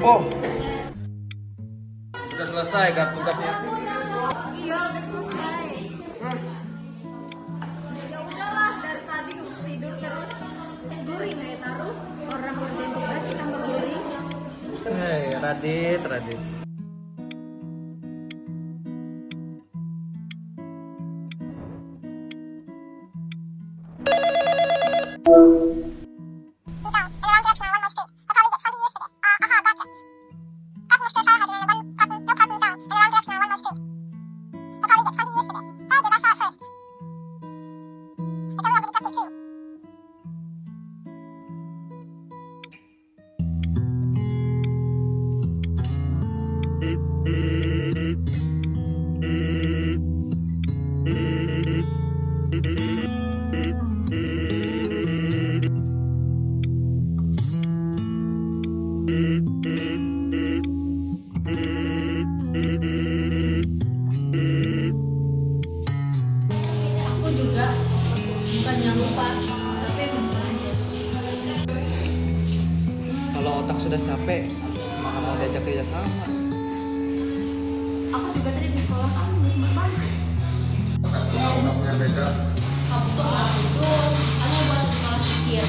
Oh, udah selesai kan tugasnya? Iya, udah selesai. Ya udahlah, dari tadi harus tidur terus. Guring ya taruh. Orang ngerjain tugas tambah guring. Hei, Radit, Radit. Aku juga bukannya lupa, tapi emang sengaja. Kalau otak sudah capek, mana mau diajak kerja sama? Aku juga tadi di sekolah kan nggak sempat bantu. Otaknya beda. Kamu tuh orang itu, kamu buat malah pikir.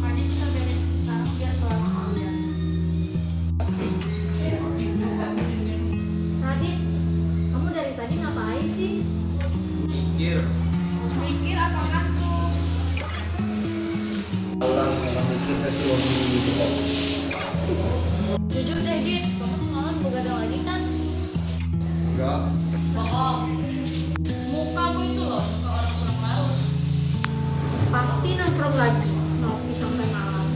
Makanya kita beres sekarang biar kelas kalian. Radit, kamu dari tadi ngapain sih? Mikir. Mikir apa ngantuk? Kalau mikir kasih waktu gitu kok. Jujur deh, Dit, kamu semalam begadang lagi kan? Enggak. Bohong. Mukamu itu loh, suka orang kurang larut. Pasti nongkrong lagi, ngopi sampai malam.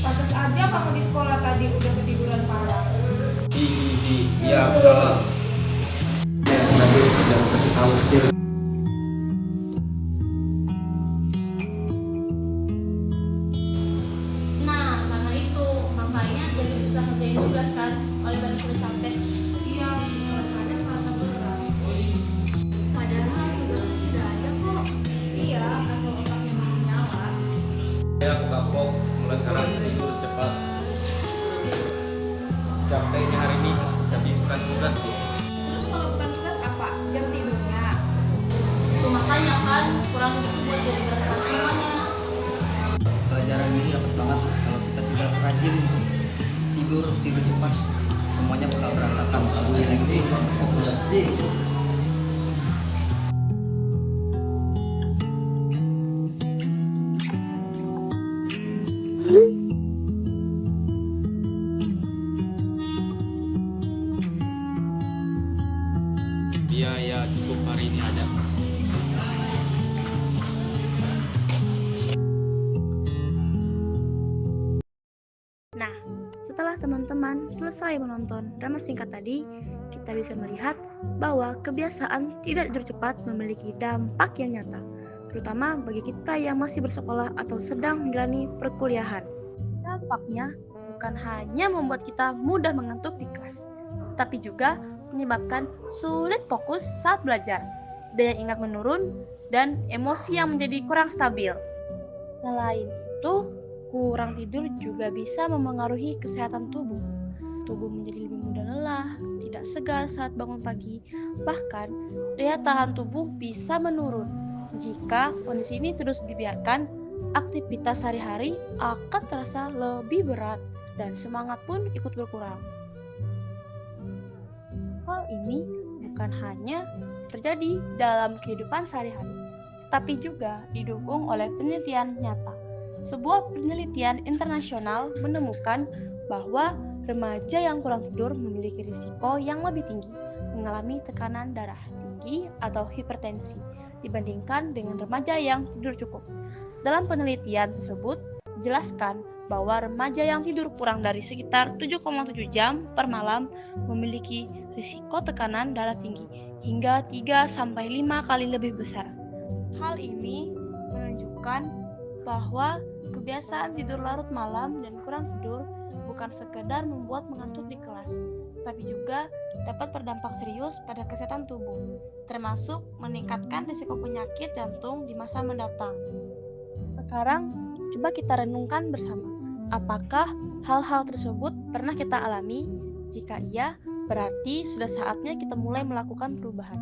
Pantas aja kamu di sekolah tadi udah ketiduran parah. Iya, betul. Ya, nanti jangan kasih tahu sendiri. Nah, karena itu, makanya jadi susah ngerjain tugas kan, oleh badan sudah capek. Iya, rasanya merasa berat. Padahal tugasnya sudah ada kok. Iya, asal otaknya masih nyala. Ya, aku kapok. Mulai sekarang tidur cepat. Capeknya hari ini, tapi bukan tugas sih. Terus kalau bukan tugas apa? Jam tidurnya. Itu makanya kan, kurang itu buat jadi berat semuanya. Pelajaran ini dapat banget kalau kita tidak rajin tidur cepat, semuanya bakal berantakan. Iya, cukup hari ini aja. Nah, setelah teman-teman selesai menonton drama singkat tadi, kita bisa melihat bahwa kebiasaan tidak tidur cepat memiliki dampak yang nyata, terutama bagi kita yang masih bersekolah atau sedang menjalani perkuliahan. Dampaknya bukan hanya membuat kita mudah mengantuk di kelas, tetapi juga menyebabkan sulit fokus saat belajar, daya ingat menurun, dan emosi yang menjadi kurang stabil. Selain itu, kurang tidur juga bisa memengaruhi kesehatan tubuh. Tubuh menjadi lebih mudah lelah, tidak segar saat bangun pagi, bahkan daya tahan tubuh bisa menurun. Jika kondisi ini terus dibiarkan, aktivitas sehari-hari akan terasa lebih berat dan semangat pun ikut berkurang. Hal ini bukan hanya terjadi dalam kehidupan sehari-hari, tetapi juga didukung oleh penelitian nyata. Sebuah penelitian internasional menemukan bahwa remaja yang kurang tidur memiliki risiko yang lebih tinggi mengalami tekanan darah tinggi atau hipertensi dibandingkan dengan remaja yang tidur cukup. Dalam penelitian tersebut, dijelaskan bahwa remaja yang tidur kurang dari sekitar 7,7 jam per malam memiliki risiko tekanan darah tinggi hingga 3-5 kali lebih besar. Hal ini menunjukkan bahwa kebiasaan tidur larut malam dan kurang tidur bukan sekedar membuat mengantuk di kelas, tapi juga dapat berdampak serius pada kesehatan tubuh, termasuk meningkatkan risiko penyakit jantung di masa mendatang. Sekarang, coba kita renungkan bersama, Apakah hal-hal tersebut pernah kita alami? Jika iya, berarti sudah saatnya kita mulai melakukan perubahan.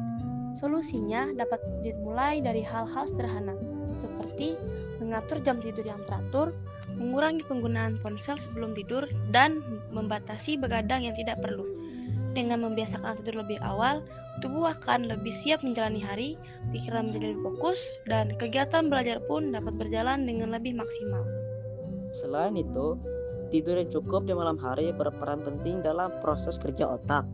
Solusinya dapat dimulai dari hal-hal sederhana, seperti mengatur jam tidur yang teratur, mengurangi penggunaan ponsel sebelum tidur, dan membatasi begadang yang tidak perlu. Dengan membiasakan tidur lebih awal, tubuh akan lebih siap menjalani hari, pikiran menjadi lebih fokus, dan kegiatan belajar pun dapat berjalan dengan lebih maksimal. Selain itu, tidur yang cukup di malam hari berperan penting dalam proses kerja otak.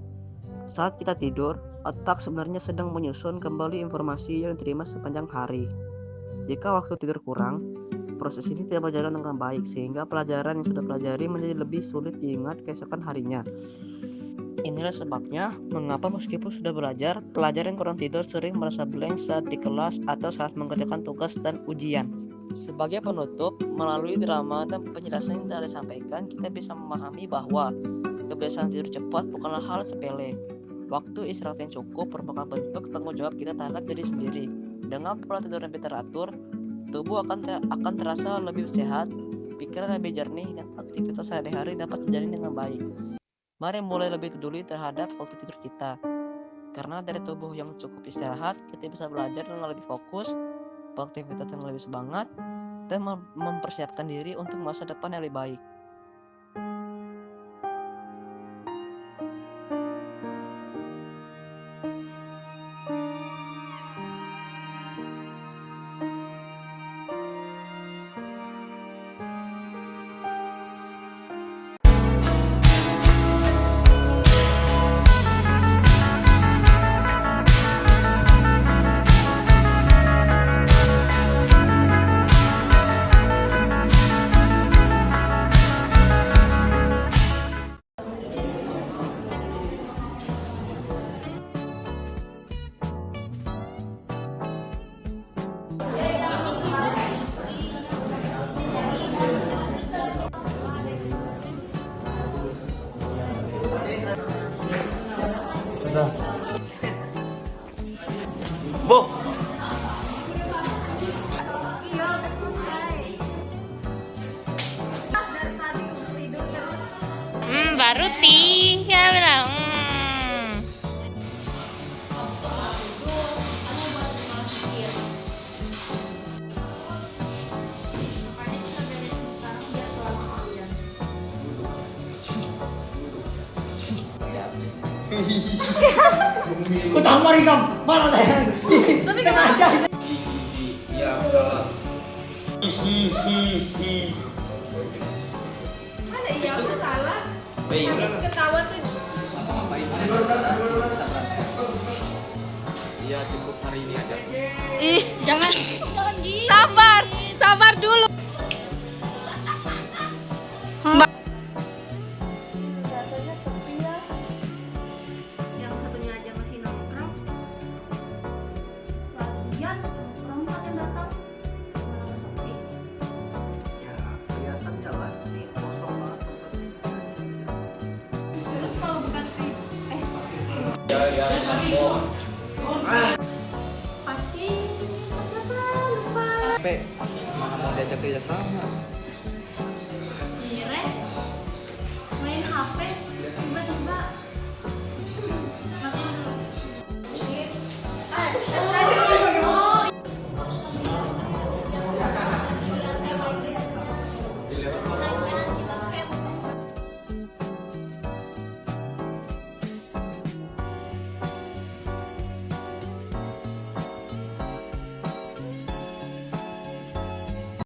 Saat kita tidur, otak sebenarnya sedang menyusun kembali informasi yang diterima sepanjang hari. Jika waktu tidur kurang, proses ini tidak berjalan dengan baik sehingga pelajaran yang sudah pelajari menjadi lebih sulit diingat keesokan harinya. Inilah sebabnya mengapa meskipun sudah belajar, pelajar yang kurang tidur sering merasa blank saat di kelas atau saat mengerjakan tugas dan ujian. Sebagai penutup, melalui drama dan penjelasan yang telah disampaikan, kita bisa memahami bahwa kebiasaan tidur cepat bukanlah hal sepele. Waktu istirahat yang cukup merupakan bentuk tanggung jawab kita terhadap diri sendiri. Dengan pola tidur yang teratur, tubuh akan terasa lebih sehat, pikiran lebih jernih, dan aktivitas sehari-hari dapat terjalani dengan baik. Mari mulai lebih peduli terhadap waktu tidur kita. Karena dari tubuh yang cukup istirahat, kita bisa belajar dengan lebih fokus, beraktivitas yang lebih semangat, dan mempersiapkan diri untuk masa depan yang lebih baik. Baru tiga bilang. Ku tampar ikam, mana dah? Sengaja. Ada iya aku salah. Habis ketawa tuh. Iya, cukup hari ini aja. Ih, jangan gitu. Sabar dulu. Rasanya sepi ya. Yang satunya aja masih nongkrong. Lagian cuma berempat yang datang. Malah sepi. Ya, kelihatan jalan ini kosong banget. Terus kalau bukan pasti lupa. Capek, mana mau diajak kerja sama.